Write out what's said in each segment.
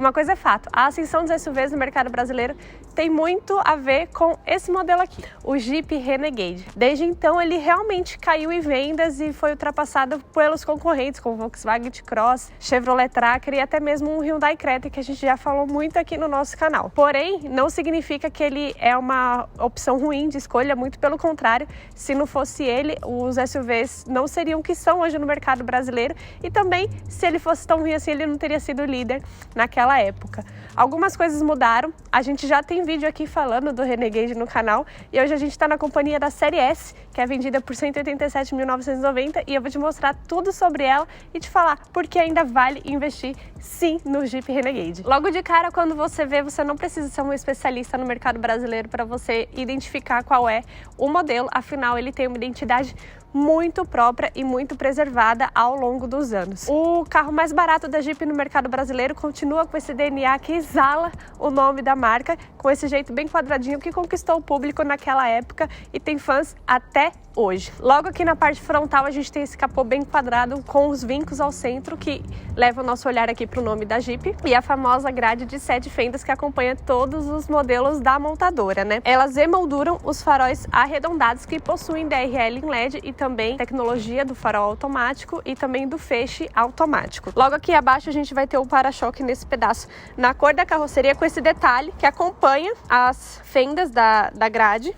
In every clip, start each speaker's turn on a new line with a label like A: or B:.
A: Uma coisa é fato, a ascensão dos SUVs no mercado brasileiro tem muito a ver com esse modelo aqui, o Jeep Renegade. Desde então ele realmente caiu em vendas e foi ultrapassado pelos concorrentes como Volkswagen T-Cross, Chevrolet Tracker e até mesmo um Hyundai Creta, que a gente já falou muito aqui no nosso canal. Porém, não significa que ele é uma opção ruim de escolha, muito pelo contrário, se não fosse ele, os SUVs não seriam o que são hoje no mercado brasileiro e também, se ele fosse tão ruim assim, ele não teria sido líder naquela época. Algumas coisas mudaram, a gente já tem vídeo aqui falando do Renegade no canal e hoje a gente está na companhia da série S, que é vendida por R$ 187.990 e eu vou te mostrar tudo sobre ela e te falar por que ainda vale investir sim no Jeep Renegade. Logo de cara, quando você vê, você não precisa ser um especialista no mercado brasileiro para você identificar qual é o modelo, afinal ele tem uma identidade muito própria e muito preservada ao longo dos anos. O carro mais barato da Jeep no mercado brasileiro continua com esse DNA que exala o nome da marca, com esse jeito bem quadradinho que conquistou o público naquela época e tem fãs até hoje. Logo aqui na parte frontal a gente tem esse capô bem quadrado com os vincos ao centro que leva o nosso olhar aqui para o nome da Jeep e a famosa grade de 7 fendas que acompanha todos os modelos da montadora, né? Elas emolduram os faróis arredondados que possuem DRL em LED e também tecnologia do farol automático e também do feixe automático. Logo aqui abaixo a gente vai ter o para-choque nesse pedaço na cor da carroceria com esse detalhe que acompanha as fendas da grade.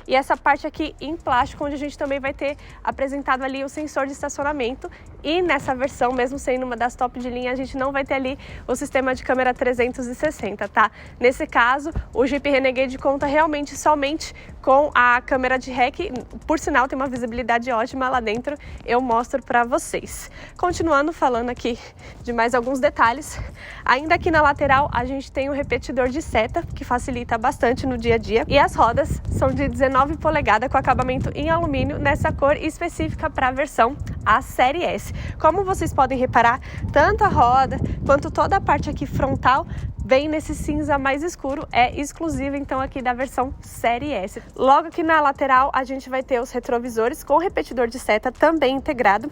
A: E essa parte aqui em plástico, onde a gente também vai ter apresentado ali o sensor de estacionamento. E nessa versão, mesmo sendo uma das top de linha, a gente não vai ter ali o sistema de câmera 360, tá? Nesse caso, o Jeep Renegade conta realmente somente com a câmera de ré, que, por sinal, tem uma visibilidade ótima lá dentro. Eu mostro para vocês. Continuando falando aqui de mais alguns detalhes. Ainda aqui na lateral, a gente tem o repetidor de seta, que facilita bastante no dia a dia. E as rodas são de 19 polegadas com acabamento em alumínio nessa cor específica para a versão a série S. Como vocês podem reparar, tanto a roda quanto toda a parte aqui frontal vem nesse cinza mais escuro, é exclusivo então aqui da versão série S. Logo aqui na lateral a gente vai ter os retrovisores com repetidor de seta também integrado,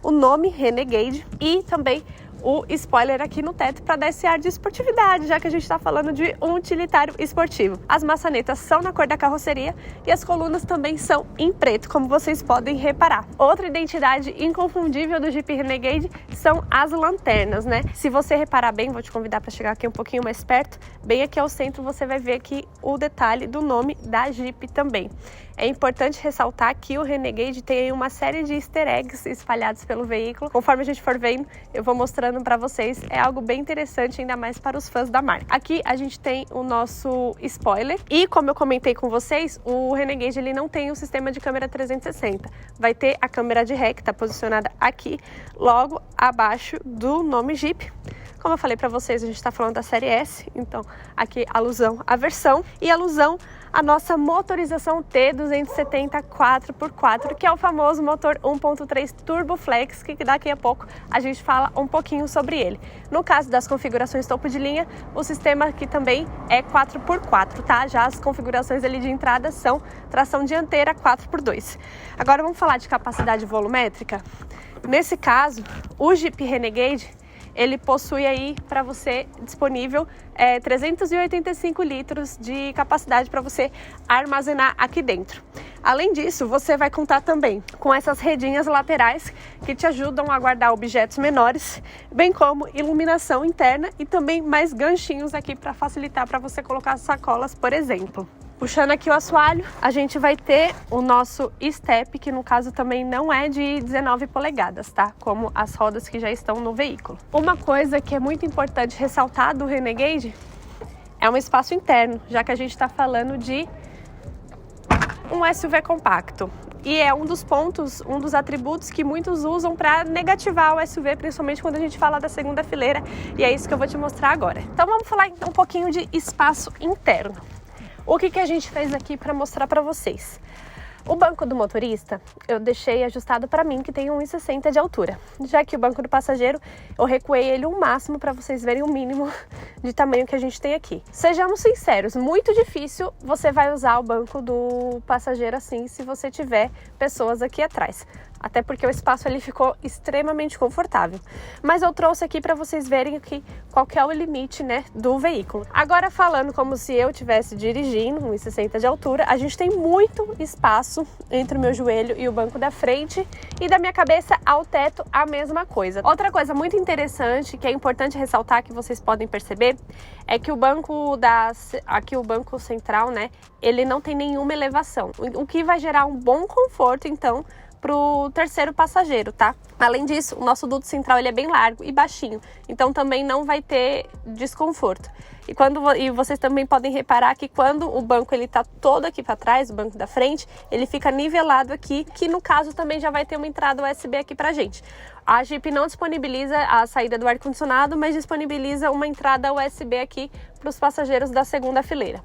A: o nome Renegade e também o spoiler aqui no teto para dar esse ar de esportividade, já que a gente está falando de um utilitário esportivo. As maçanetas são na cor da carroceria e as colunas também são em preto, como vocês podem reparar. Outra identidade inconfundível do Jeep Renegade são as lanternas, né? Se você reparar bem, vou te convidar para chegar aqui um pouquinho mais perto, bem aqui ao centro você vai ver aqui o detalhe do nome da Jeep também. É importante ressaltar que o Renegade tem uma série de easter eggs espalhados pelo veículo. Conforme a gente for vendo, eu vou mostrando para vocês. É algo bem interessante, ainda mais para os fãs da marca. Aqui a gente tem o nosso spoiler. E como eu comentei com vocês, o Renegade ele não tem o sistema de câmera 360. Vai ter a câmera de ré, que está posicionada aqui, logo abaixo do nome Jeep. Como eu falei para vocês, a gente está falando da série S, então aqui alusão à versão e alusão à nossa motorização T270 4x4, que é o famoso motor 1.3 Turbo Flex, que daqui a pouco a gente fala um pouquinho sobre ele. No caso das configurações topo de linha, o sistema aqui também é 4x4, tá? Já as configurações ali de entrada são tração dianteira 4x2. Agora vamos falar de capacidade volumétrica. Nesse caso, o Jeep Renegade ele possui aí para você disponível 385 litros de capacidade para você armazenar aqui dentro. Além disso, você vai contar também com essas redinhas laterais que te ajudam a guardar objetos menores, bem como iluminação interna e também mais ganchinhos aqui para facilitar para você colocar sacolas, por exemplo. Puxando aqui o assoalho, a gente vai ter o nosso step, que no caso também não é de 19 polegadas, tá? Como as rodas que já estão no veículo. Uma coisa que é muito importante ressaltar do Renegade é um espaço interno, já que a gente está falando de um SUV compacto. E é um dos pontos, um dos atributos que muitos usam para negativar o SUV, principalmente quando a gente fala da segunda fileira, e é isso que eu vou te mostrar agora. Então vamos falar então um pouquinho de espaço interno. O que a gente fez aqui para mostrar para vocês? O banco do motorista eu deixei ajustado para mim, que tem 1,60 m de altura. Já que o banco do passageiro eu recuei ele o máximo para vocês verem o mínimo de tamanho que a gente tem aqui. Sejamos sinceros, muito difícil você vai usar o banco do passageiro assim se você tiver pessoas aqui atrás. até porque o espaço ali ficou extremamente confortável. Mas eu trouxe aqui para vocês verem aqui qual que é o limite, né, do veículo. Agora falando como se eu estivesse dirigindo, 1,60 de altura, a gente tem muito espaço entre o meu joelho e o banco da frente, e da minha cabeça ao teto a mesma coisa. Outra coisa muito interessante, que é importante ressaltar, que vocês podem perceber, é que o banco aqui o banco central, né, ele não tem nenhuma elevação, o que vai gerar um bom conforto, então, para o terceiro passageiro, tá? Além disso, o nosso duto central ele é bem largo e baixinho, então também não vai ter desconforto. E vocês também podem reparar que quando o banco ele tá todo aqui para trás, o banco da frente, ele fica nivelado aqui, que no caso também já vai ter uma entrada USB aqui pra gente. A Jeep não disponibiliza a saída do ar-condicionado, mas disponibiliza uma entrada USB aqui para os passageiros da segunda fileira.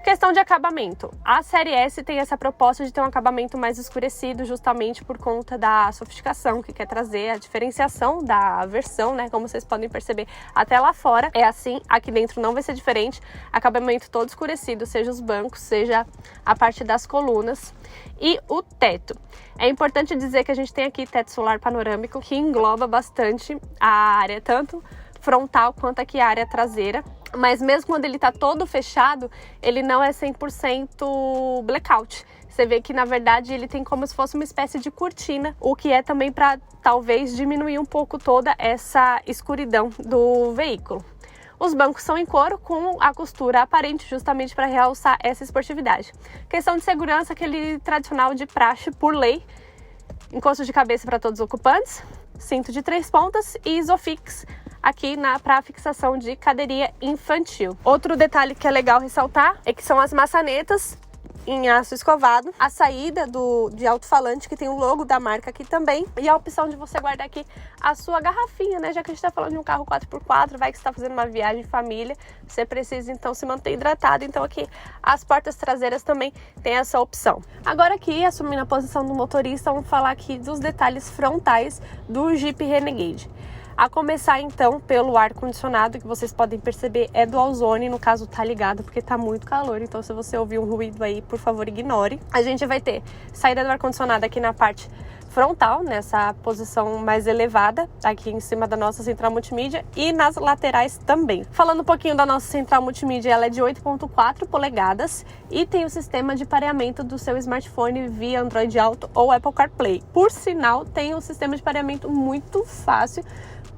A: Questão de acabamento. A série S tem essa proposta de ter um acabamento mais escurecido, justamente por conta da sofisticação que quer trazer, a diferenciação da versão, né? Como vocês podem perceber, até lá fora é assim, aqui dentro não vai ser diferente. Acabamento todo escurecido, seja os bancos, seja a parte das colunas e o teto. É importante dizer que a gente tem aqui teto solar panorâmico, que engloba bastante a área, tanto frontal quanto aqui a área traseira. Mas mesmo quando ele está todo fechado, ele não é 100% blackout. Você vê que, na verdade, ele tem como se fosse uma espécie de cortina, o que é também para, talvez, diminuir um pouco toda essa escuridão do veículo. Os bancos são em couro com a costura aparente, justamente para realçar essa esportividade. Questão de segurança, aquele tradicional de praxe por lei. Encosto de cabeça para todos os ocupantes, cinto de 3 pontas e Isofix aqui para fixação de cadeirinha infantil. Outro detalhe que é legal ressaltar é que são as maçanetas em aço escovado, a saída de alto-falante, que tem o logo da marca aqui também, e a opção de você guardar aqui a sua garrafinha, né? Já que a gente tá falando de um carro 4x4, vai que você tá fazendo uma viagem em família, você precisa então se manter hidratado, então aqui as portas traseiras também tem essa opção. Agora aqui, assumindo a posição do motorista, vamos falar aqui dos detalhes frontais do Jeep Renegade. A começar então pelo ar-condicionado, que vocês podem perceber é dual zone, no caso tá ligado porque tá muito calor, então se você ouvir um ruído aí, por favor ignore. A gente vai ter saída do ar-condicionado aqui na parte frontal, nessa posição mais elevada, aqui em cima da nossa central multimídia, e nas laterais também. Falando um pouquinho da nossa central multimídia, ela é de 8.4 polegadas e tem o sistema de pareamento do seu smartphone via Android Auto ou Apple CarPlay. Por sinal, tem um sistema de pareamento muito fácil.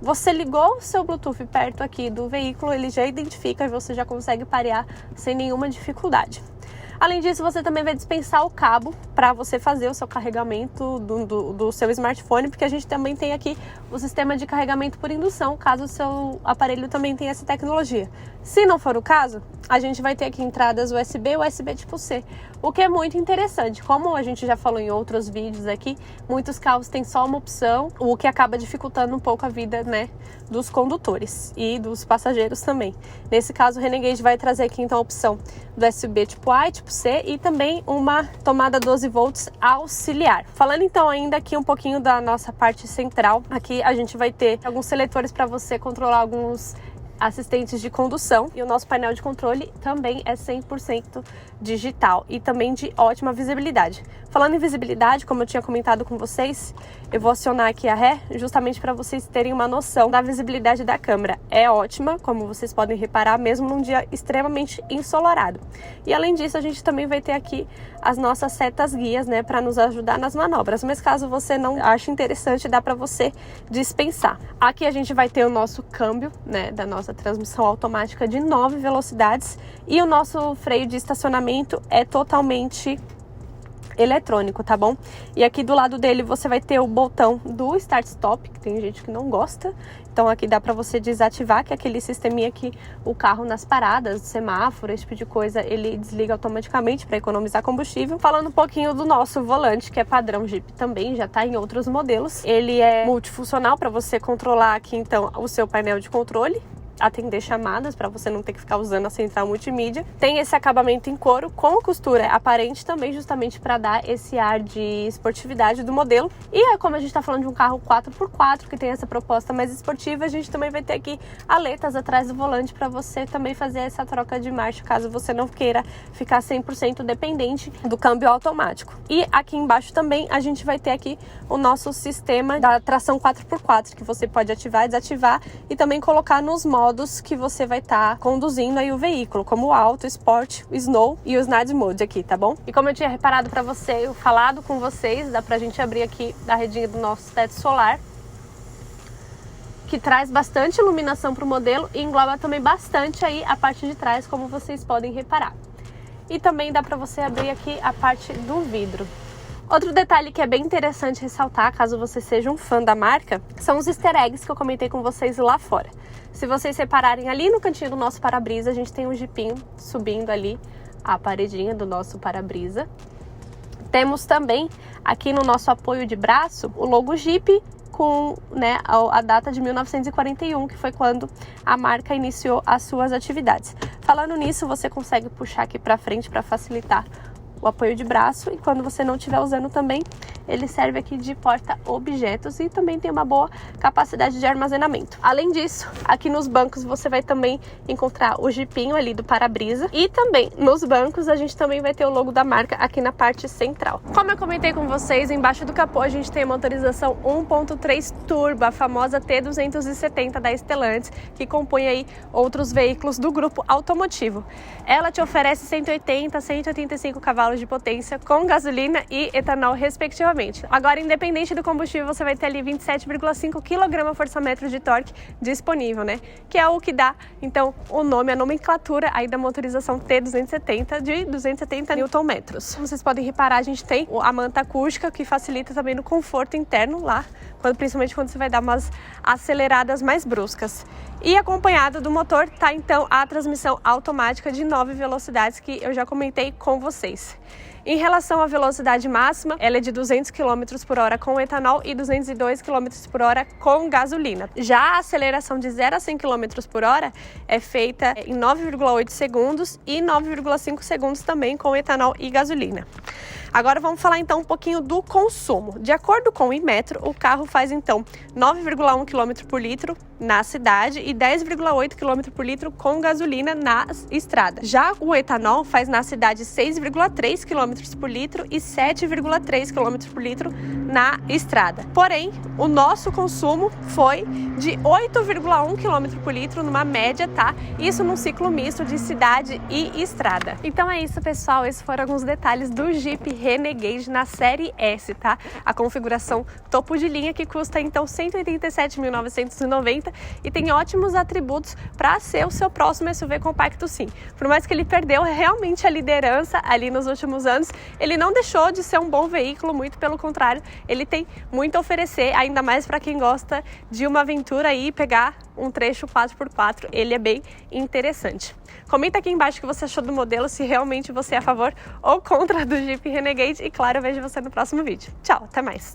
A: Você ligou o seu Bluetooth perto aqui do veículo, ele já identifica e você já consegue parear sem nenhuma dificuldade. Além disso, você também vai dispensar o cabo para você fazer o seu carregamento do seu smartphone, porque a gente também tem aqui o sistema de carregamento por indução, caso o seu aparelho também tenha essa tecnologia. Se não for o caso, a gente vai ter aqui entradas USB e USB tipo C, o que é muito interessante. Como a gente já falou em outros vídeos aqui, muitos carros têm só uma opção, o que acaba dificultando um pouco a vida, né, dos condutores e dos passageiros também. Nesse caso, o Renegade vai trazer aqui então a opção do USB tipo A e tipo C e também uma tomada 12 volts auxiliar. Falando então ainda aqui um pouquinho da nossa parte central, aqui a gente vai ter alguns seletores para você controlar alguns assistentes de condução, e o nosso painel de controle também é 100% digital e também de ótima visibilidade. Falando em visibilidade, como eu tinha comentado com vocês, eu vou acionar aqui a ré justamente para vocês terem uma noção da visibilidade da câmera. É ótima, como vocês podem reparar, mesmo num dia extremamente ensolarado. E além disso, a gente também vai ter aqui as nossas setas guias, né, para nos ajudar nas manobras. Mas caso você não ache interessante, dá para você dispensar. Aqui a gente vai ter o nosso câmbio, né, da nossa transmissão automática de 9 velocidades, e o nosso freio de estacionamento é totalmente eletrônico, tá bom? E aqui do lado dele você vai ter o botão do Start Stop, que tem gente que não gosta, então aqui dá pra você desativar, que é aquele sisteminha que o carro nas paradas, semáforo, esse tipo de coisa, ele desliga automaticamente para economizar combustível. Falando um pouquinho do nosso volante, que é padrão Jeep também, já tá em outros modelos. Ele é multifuncional para você controlar aqui então o seu painel de controle. atender chamadas, para você não ter que ficar usando a central multimídia. Tem esse acabamento em couro com costura aparente também, justamente para dar esse ar de esportividade do modelo. E como a gente está falando de um carro 4x4 que tem essa proposta mais esportiva, a gente também vai ter aqui aletas atrás do volante para você também fazer essa troca de marcha, caso você não queira ficar 100% dependente do câmbio automático. E aqui embaixo também a gente vai ter aqui o nosso sistema da tração 4x4, que você pode ativar e desativar e também colocar nos modos que você vai estar conduzindo aí o veículo, como o Auto, Sport, o Snow e o Snide Mode aqui, tá bom? E como eu tinha reparado para você, eu falado com vocês, dá pra gente abrir aqui a redinha do nosso teto solar, que traz bastante iluminação para o modelo e engloba também bastante aí a parte de trás, como vocês podem reparar. E também dá para você abrir aqui a parte do vidro. Outro detalhe que é bem interessante ressaltar, caso você seja um fã da marca, são os easter eggs que eu comentei com vocês lá fora. Se vocês repararem ali no cantinho do nosso para-brisa, a gente tem um jipinho subindo ali a paredinha do nosso para-brisa. Temos também aqui no nosso apoio de braço o logo Jeep com, né, a data de 1941, que foi quando a marca iniciou as suas atividades. Falando nisso, você consegue puxar aqui para frente para facilitar o apoio de braço, e quando você não estiver usando também, ele serve aqui de porta-objetos e também tem uma boa capacidade de armazenamento. Além disso, aqui nos bancos você vai também encontrar o jipinho ali do para-brisa, e também nos bancos a gente também vai ter o logo da marca aqui na parte central. Como eu comentei com vocês, embaixo do capô a gente tem a motorização 1.3 Turbo, a famosa T270 da Stellantis, que compõe aí outros veículos do grupo automotivo. Ela te oferece 180, 185 cavalos de potência com gasolina e etanol respectivamente. Agora, independente do combustível, você vai ter ali 27,5 kgfm de torque disponível, né? Que é o que dá, então, o nome, a nomenclatura aí da motorização T270 de 270 Nm. Como vocês podem reparar, a gente tem a manta acústica, que facilita também no conforto interno lá, principalmente quando você vai dar umas aceleradas mais bruscas. E acompanhado do motor tá então a transmissão automática de 9 velocidades, que eu já comentei com vocês. Em relação à velocidade máxima, ela é de 200 km por hora com etanol e 202 km por hora com gasolina. Já a aceleração de 0 a 100 km por hora é feita em 9,8 segundos e 9,5 segundos também com etanol e gasolina. Agora vamos falar então um pouquinho do consumo. De acordo com o Inmetro, o carro faz então 9,1 km por litro na cidade e 10,8 km por litro com gasolina na estrada. Já o etanol faz na cidade 6,3 km por litro e 7,3 km por litro na estrada. Porém, o nosso consumo foi de 8,1 km por litro numa média, tá? Isso num ciclo misto de cidade e estrada. Então é isso, pessoal. Esses foram alguns detalhes do Jeep Renegade na série S, tá? A configuração topo de linha, que custa então R$ 187.990 e tem ótimos atributos para ser o seu próximo SUV compacto, sim. Por mais que ele perdeu realmente a liderança ali nos últimos anos, ele não deixou de ser um bom veículo, muito pelo contrário, ele tem muito a oferecer, ainda mais para quem gosta de uma aventura aí e pegar um trecho 4x4, ele é bem interessante. Comenta aqui embaixo o que você achou do modelo, se realmente você é a favor ou contra do Jeep Renegade, e claro, eu vejo você no próximo vídeo. Tchau, até mais!